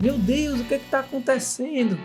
Meu Deus, o que está acontecendo?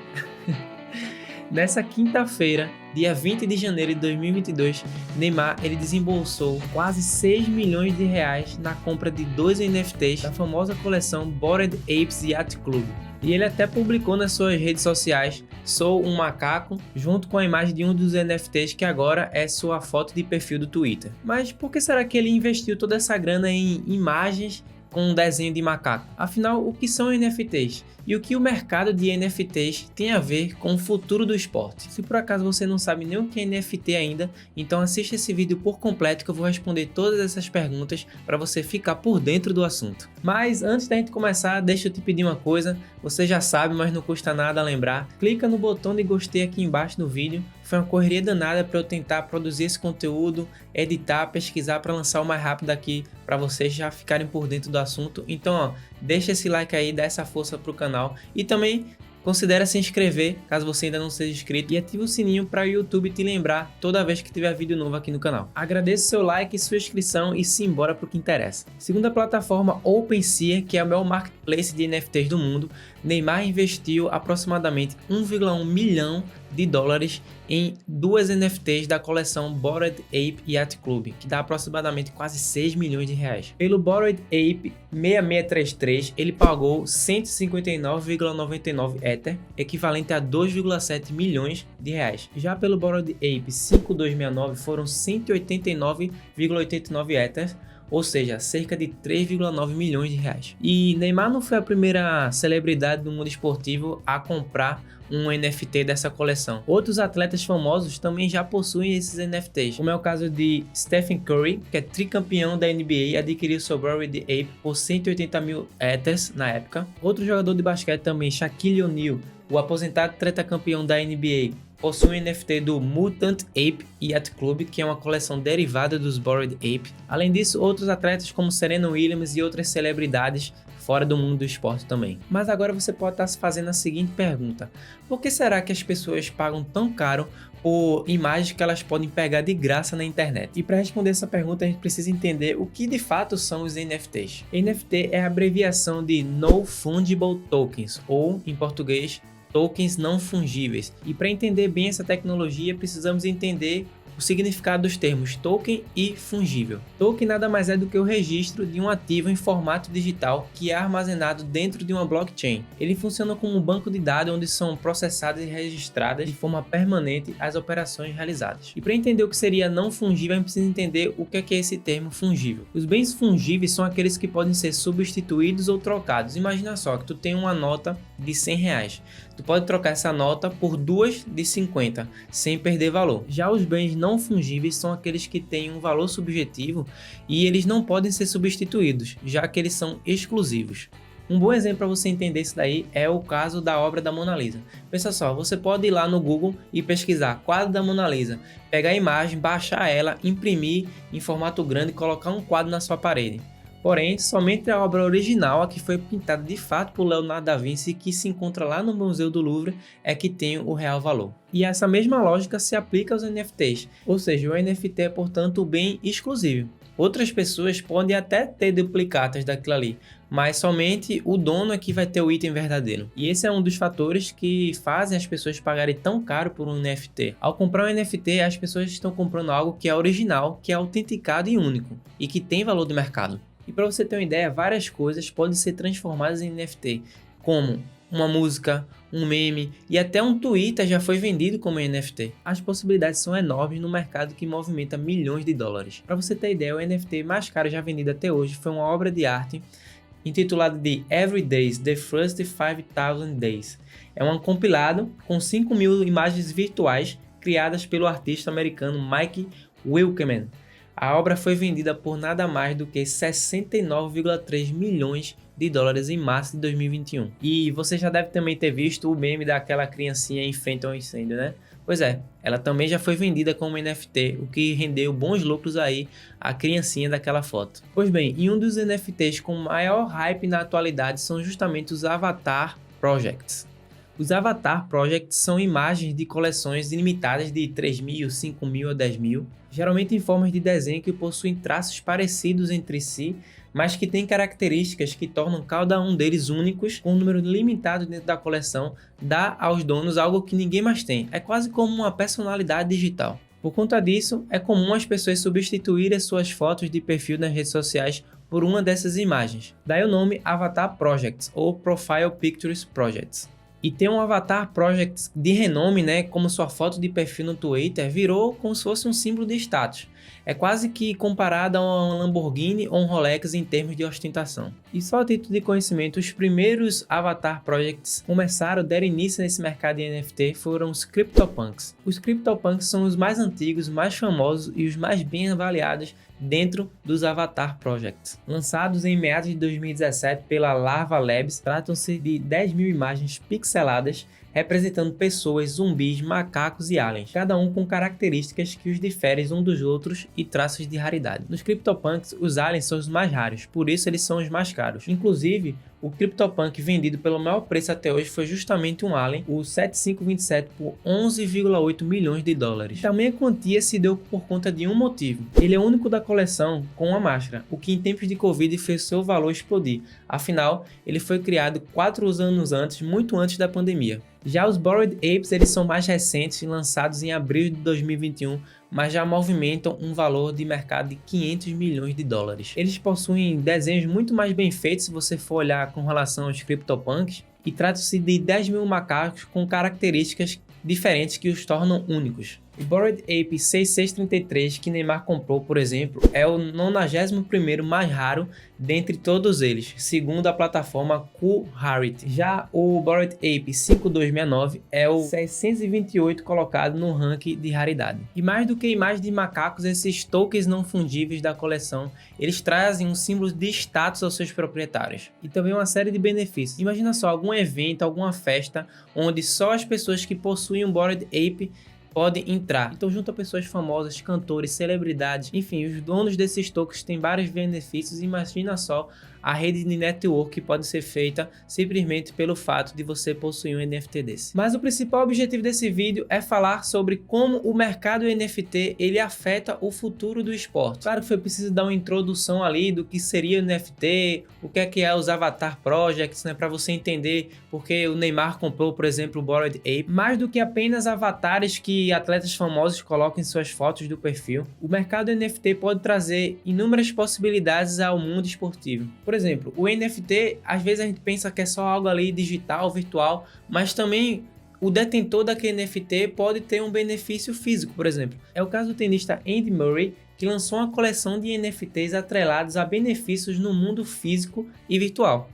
Nessa quinta-feira, dia 20 de janeiro de 2022, Neymar ele desembolsou quase 6 milhões de reais na compra de 2 NFTs da famosa coleção Bored Apes Yacht Club. E ele até publicou nas suas redes sociais "Sou um macaco", junto com a imagem de um dos NFTs que agora é sua foto de perfil do Twitter. Mas por que será que ele investiu toda essa grana em imagens com um desenho de macaco? Afinal, o que são NFTs? E o que o mercado de NFTs tem a ver com o futuro do esporte? Se por acaso você não sabe nem o que é NFT ainda, então assista esse vídeo por completo que eu vou responder todas essas perguntas para você ficar por dentro do assunto. Mas antes da gente começar, deixa eu te pedir uma coisa, você já sabe, mas não custa nada lembrar. Clica no botão de gostei aqui embaixo do vídeo. Foi uma correria danada para eu tentar produzir esse conteúdo, editar, pesquisar para lançar o mais rápido aqui para vocês já ficarem por dentro do assunto. Então, deixa esse like aí, dá essa força pro canal e também considere se inscrever caso você ainda não seja inscrito e ative o sininho para o YouTube te lembrar toda vez que tiver vídeo novo aqui no canal. Agradeço seu like, sua inscrição e simbora pro que interessa. Segundo a plataforma OpenSea, que é o maior marketplace de NFTs do mundo, Neymar investiu aproximadamente 1,1 milhão de dólares em duas NFTs da coleção Bored Ape Yacht Club, que dá aproximadamente quase 6 milhões de reais. Pelo Bored Ape 6633, ele pagou 159,99 Ether, equivalente a 2,7 milhões de reais. Já pelo Bored Ape 5269 foram 189,89 Ether, ou seja, cerca de 3,9 milhões de reais. E Neymar não foi a primeira celebridade do mundo esportivo a comprar um NFT dessa coleção. Outros atletas famosos também já possuem esses NFTs, como é o caso de Stephen Curry, que é tricampeão da NBA, adquiriu seu Bored Ape por 180 mil Ethers na época. Outro jogador de basquete também, Shaquille O'Neal, o aposentado tetracampeão da NBA, possui um NFT do Mutant Ape Yacht Club, que é uma coleção derivada dos Bored Ape. Além disso, outros atletas como Serena Williams e outras celebridades fora do mundo do esporte também. Mas agora você pode estar se fazendo a seguinte pergunta: por que será que as pessoas pagam tão caro por imagens que elas podem pegar de graça na internet? E para responder essa pergunta, a gente precisa entender o que de fato são os NFTs. NFT é a abreviação de No Fungible Tokens, ou em português, tokens não fungíveis. E para entender bem essa tecnologia, precisamos entender o significado dos termos token e fungível. Token nada mais é do que o registro de um ativo em formato digital que é armazenado dentro de uma blockchain. Ele funciona como um banco de dados onde são processadas e registradas de forma permanente as operações realizadas. E para entender o que seria não fungível, a gente precisa entender o que é esse termo fungível. Os bens fungíveis são aqueles que podem ser substituídos ou trocados. Imagina só que tu tem uma nota de 100 reais. Tu pode trocar essa nota por duas de 50, sem perder valor. Já os bens não fungíveis são aqueles que têm um valor subjetivo e eles não podem ser substituídos, já que eles são exclusivos. Um bom exemplo para você entender isso daí é o caso da obra da Mona Lisa. Pensa só, você pode ir lá no Google e pesquisar quadro da Mona Lisa, pegar a imagem, baixar ela, imprimir em formato grande e colocar um quadro na sua parede. Porém, somente a obra original, a que foi pintada de fato por Leonardo da Vinci, que se encontra lá no Museu do Louvre, é que tem o real valor. E essa mesma lógica se aplica aos NFTs, ou seja, o NFT é, portanto, um bem exclusivo. Outras pessoas podem até ter duplicatas daquilo ali, mas somente o dono é que vai ter o item verdadeiro. E esse é um dos fatores que fazem as pessoas pagarem tão caro por um NFT. Ao comprar um NFT, as pessoas estão comprando algo que é original, que é autenticado e único, e que tem valor de mercado. E para você ter uma ideia, várias coisas podem ser transformadas em NFT, como uma música, um meme e até um Twitter já foi vendido como NFT. As possibilidades são enormes no mercado que movimenta milhões de dólares. Para você ter ideia, o NFT mais caro já vendido até hoje foi uma obra de arte intitulada de Every Days, The First 5,000 Days. É um compilado com 5.000 imagens virtuais criadas pelo artista americano Mike Winkelmann. A obra foi vendida por nada mais do que 69,3 milhões de dólares em março de 2021. E você já deve também ter visto o meme daquela criancinha em frente ao incêndio, né? Pois é, ela também já foi vendida como NFT, o que rendeu bons lucros aí à criancinha daquela foto. Pois bem, e um dos NFTs com maior hype na atualidade são justamente os Avatar Projects. Os Avatar Projects são imagens de coleções ilimitadas de 3.000, 5.000 a 10.000, geralmente em formas de desenho que possuem traços parecidos entre si, mas que tem características que tornam cada um deles únicos, com um número limitado dentro da coleção, dá aos donos algo que ninguém mais tem. É quase como uma personalidade digital. Por conta disso, é comum as pessoas substituírem suas fotos de perfil nas redes sociais por uma dessas imagens. Daí o nome Avatar Projects ou Profile Pictures Projects. E ter um Avatar Project de renome, né, como sua foto de perfil no Twitter, virou como se fosse um símbolo de status. É quase que comparado a um Lamborghini ou um Rolex em termos de ostentação. E só a título de conhecimento, os primeiros Avatar Projects deram início nesse mercado de NFT foram os CryptoPunks. Os CryptoPunks são os mais antigos, mais famosos e os mais bem avaliados dentro dos Avatar Projects. Lançados em meados de 2017 pela Larva Labs, tratam-se de 10 mil imagens pixeladas representando pessoas, zumbis, macacos e aliens, cada um com características que os diferem uns dos outros e traços de raridade. Nos CryptoPunks, os aliens são os mais raros, por isso eles são os mais caros. Inclusive, o CryptoPunk vendido pelo maior preço até hoje foi justamente um alien, o 7527, por 11,8 milhões de dólares. Também a quantia se deu por conta de um motivo. Ele é o único da coleção com uma máscara, o que em tempos de Covid fez seu valor explodir. Afinal, ele foi criado 4 anos antes, muito antes da pandemia. Já os Bored Apes, eles são mais recentes, lançados em abril de 2021, mas já movimentam um valor de mercado de 500 milhões de dólares. Eles possuem desenhos muito mais bem feitos se você for olhar com relação aos CryptoPunks, e trata-se de 10 mil macacos com características diferentes que os tornam únicos. O Bored Ape 6633 que Neymar comprou, por exemplo, é o 91º mais raro dentre todos eles, segundo a plataforma Coolharity. Já o Bored Ape 5269 é o 628 colocado no ranking de raridade. E mais do que imagens de macacos, esses tokens não fungíveis da coleção, eles trazem um símbolo de status aos seus proprietários e também uma série de benefícios. Imagina só, algum evento, alguma festa onde só as pessoas que possuem um Bored Ape podem entrar. Então junta pessoas famosas, cantores, celebridades, enfim, os donos desses tokens têm vários benefícios. Imagina só a rede de network que pode ser feita simplesmente pelo fato de você possuir um NFT desse. Mas o principal objetivo desse vídeo é falar sobre como o mercado NFT ele afeta o futuro do esporte. Claro que foi preciso dar uma introdução ali do que seria o NFT, o que é os Avatar Projects, né, para você entender porque o Neymar comprou, por exemplo, o Bored Ape. Mais do que apenas avatares que atletas famosos colocam em suas fotos do perfil, o mercado NFT pode trazer inúmeras possibilidades ao mundo esportivo. Por exemplo, o NFT, às vezes a gente pensa que é só algo ali digital, virtual, mas também o detentor daquele NFT pode ter um benefício físico, por exemplo. É o caso do tenista Andy Murray, que lançou uma coleção de NFTs atrelados a benefícios no mundo físico e virtual.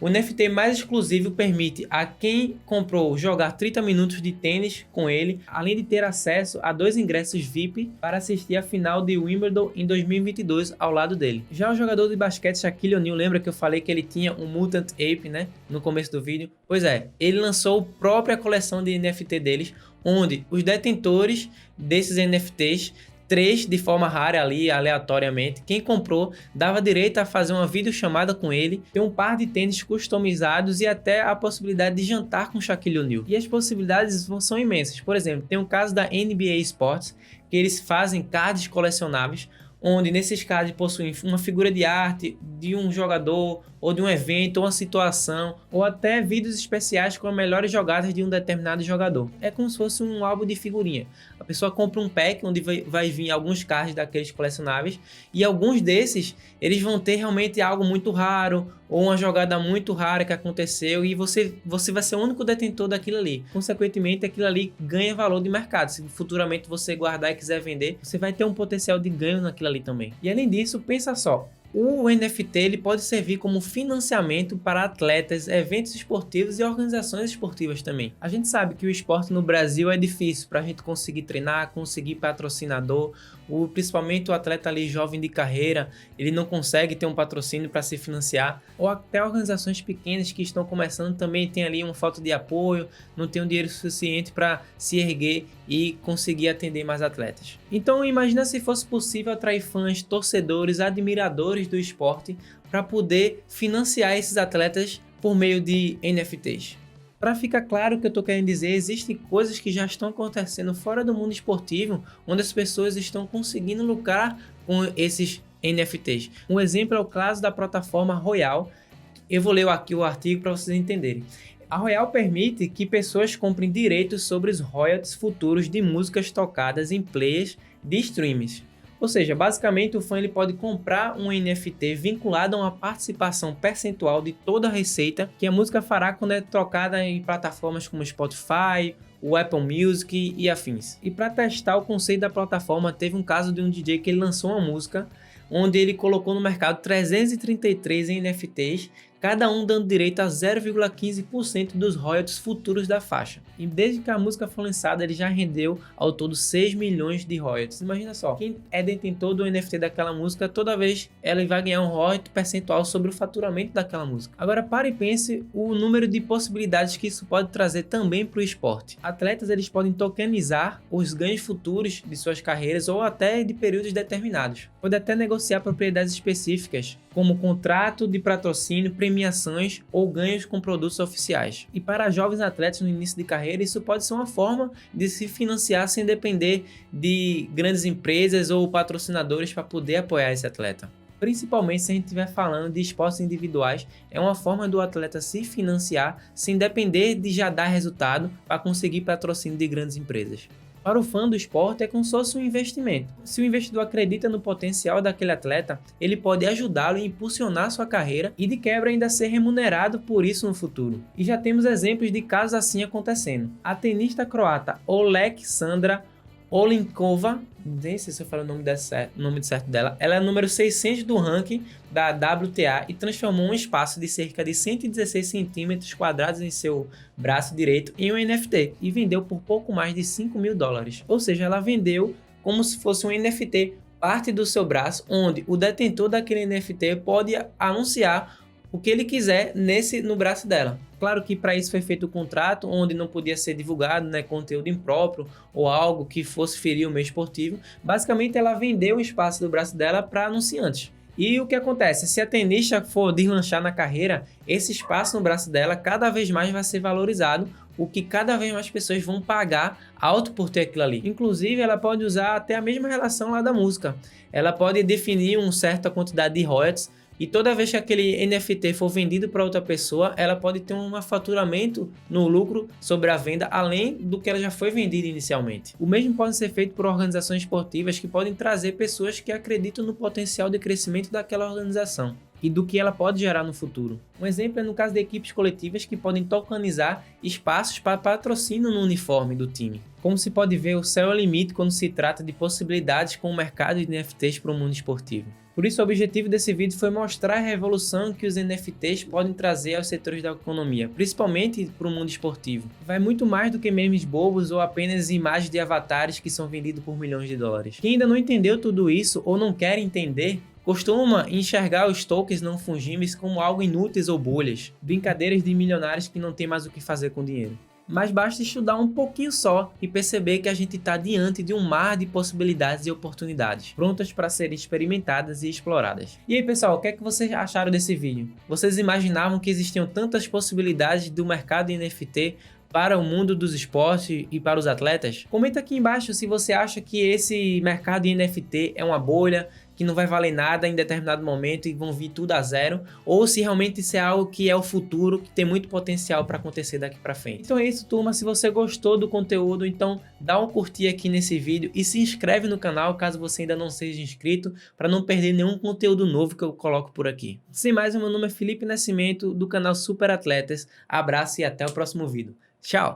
O NFT mais exclusivo permite a quem comprou jogar 30 minutos de tênis com ele, além de ter acesso a 2 ingressos VIP para assistir a final de Wimbledon em 2022 ao lado dele. Já o jogador de basquete Shaquille O'Neal, lembra que eu falei que ele tinha um Mutant Ape, né, no começo do vídeo? Pois é, ele lançou a própria coleção de NFT deles, onde os detentores desses NFTs 3 de forma rara ali, aleatoriamente. Quem comprou dava direito a fazer uma videochamada com ele, ter um par de tênis customizados e até a possibilidade de jantar com Shaquille O'Neal. E as possibilidades são imensas. Por exemplo, tem o caso da NBA Sports, que eles fazem cards colecionáveis, onde nesses cards possuem uma figura de arte de um jogador, ou de um evento, ou uma situação, ou até vídeos especiais com as melhores jogadas de um determinado jogador. É como se fosse um álbum de figurinha. A pessoa compra um pack onde vai vir alguns cards daqueles colecionáveis, e alguns desses, eles vão ter realmente algo muito raro, ou uma jogada muito rara que aconteceu, e você vai ser o único detentor daquilo ali. Consequentemente, aquilo ali ganha valor de mercado. Se futuramente você guardar e quiser vender, você vai ter um potencial de ganho naquilo ali também. E além disso, pensa só, o NFT ele pode servir como financiamento para atletas, eventos esportivos e organizações esportivas também. A gente sabe que o esporte no Brasil é difícil para a gente conseguir treinar, conseguir patrocinador, principalmente o atleta ali jovem de carreira, ele não consegue ter um patrocínio para se financiar, ou até organizações pequenas que estão começando também tem ali uma falta de apoio, não tem um dinheiro suficiente para se erguer e conseguir atender mais atletas. Então imagina se fosse possível atrair fãs, torcedores, admiradores do esporte para poder financiar esses atletas por meio de NFTs. Para ficar claro o que eu estou querendo dizer, existem coisas que já estão acontecendo fora do mundo esportivo, onde as pessoas estão conseguindo lucrar com esses NFTs. Um exemplo é o caso da plataforma Royal. Eu vou ler aqui o artigo para vocês entenderem. A Royal permite que pessoas comprem direitos sobre os royalties futuros de músicas tocadas em players de streams. Ou seja, basicamente o fã ele pode comprar um NFT vinculado a uma participação percentual de toda a receita que a música fará quando é trocada em plataformas como Spotify, o Apple Music e afins. E para testar o conceito da plataforma, teve um caso de um DJ que ele lançou uma música onde ele colocou no mercado 333 NFTs, cada um dando direito a 0,15% dos royalties futuros da faixa. E desde que a música foi lançada, ele já rendeu ao todo 6 milhões de royalties. Imagina só, quem é detentor do NFT daquela música, toda vez ela vai ganhar um royalty percentual sobre o faturamento daquela música. Agora pare e pense o número de possibilidades que isso pode trazer também para o esporte. Atletas eles podem tokenizar os ganhos futuros de suas carreiras ou até de períodos determinados. Pode até negociar propriedades específicas, como contrato de patrocínio, premiações ou ganhos com produtos oficiais. E para jovens atletas no início de carreira, isso pode ser uma forma de se financiar sem depender de grandes empresas ou patrocinadores para poder apoiar esse atleta. Principalmente se a gente estiver falando de esportes individuais, é uma forma do atleta se financiar sem depender de já dar resultado para conseguir patrocínio de grandes empresas. Para o fã do esporte é como se fosse um investimento. Se o investidor acredita no potencial daquele atleta, ele pode ajudá-lo a impulsionar sua carreira e de quebra ainda ser remunerado por isso no futuro. E já temos exemplos de casos assim acontecendo. A tenista croata Oleksandra Olinkova, nem sei se eu falo o nome certo dela, ela é número 600 do ranking da WTA e transformou um espaço de cerca de 116 centímetros quadrados em seu braço direito em um NFT e vendeu por pouco mais de $5.000. Ou seja, ela vendeu como se fosse um NFT, parte do seu braço, onde o detentor daquele NFT pode anunciar o que ele quiser no braço dela. Claro que para isso foi feito o contrato, onde não podia ser divulgado conteúdo impróprio ou algo que fosse ferir o meio esportivo. Basicamente, ela vendeu o espaço do braço dela para anunciantes. E o que acontece? Se a tenista for deslanchar na carreira, esse espaço no braço dela cada vez mais vai ser valorizado, o que cada vez mais pessoas vão pagar alto por ter aquilo ali. Inclusive, ela pode usar até a mesma relação lá da música. Ela pode definir uma certa quantidade de royalties, e toda vez que aquele NFT for vendido para outra pessoa, ela pode ter um faturamento no lucro sobre a venda, além do que ela já foi vendida inicialmente. O mesmo pode ser feito por organizações esportivas que podem trazer pessoas que acreditam no potencial de crescimento daquela organização e do que ela pode gerar no futuro. Um exemplo é no caso de equipes coletivas que podem tokenizar espaços para patrocínio no uniforme do time. Como se pode ver, o céu é o limite quando se trata de possibilidades com o mercado de NFTs para o mundo esportivo. Por isso, o objetivo desse vídeo foi mostrar a revolução que os NFTs podem trazer aos setores da economia, principalmente para o mundo esportivo. Vai muito mais do que memes bobos ou apenas imagens de avatares que são vendidos por milhões de dólares. Quem ainda não entendeu tudo isso ou não quer entender, costuma enxergar os tokens não fungíveis como algo inúteis ou bolhas, brincadeiras de milionários que não têm mais o que fazer com dinheiro. Mas basta estudar um pouquinho só e perceber que a gente está diante de um mar de possibilidades e oportunidades, prontas para serem experimentadas e exploradas. E aí pessoal, o que é que vocês acharam desse vídeo? Vocês imaginavam que existiam tantas possibilidades do mercado de NFT para o mundo dos esportes e para os atletas? Comenta aqui embaixo se você acha que esse mercado de NFT é uma bolha, que não vai valer nada em determinado momento e vão vir tudo a zero, ou se realmente isso é algo que é o futuro, que tem muito potencial para acontecer daqui para frente. Então é isso, turma. Se você gostou do conteúdo, então dá um curtir aqui nesse vídeo e se inscreve no canal caso você ainda não seja inscrito, para não perder nenhum conteúdo novo que eu coloco por aqui. Sem mais, meu nome é Felipe Nascimento, do canal Super Atletas. Abraço e até o próximo vídeo. Tchau!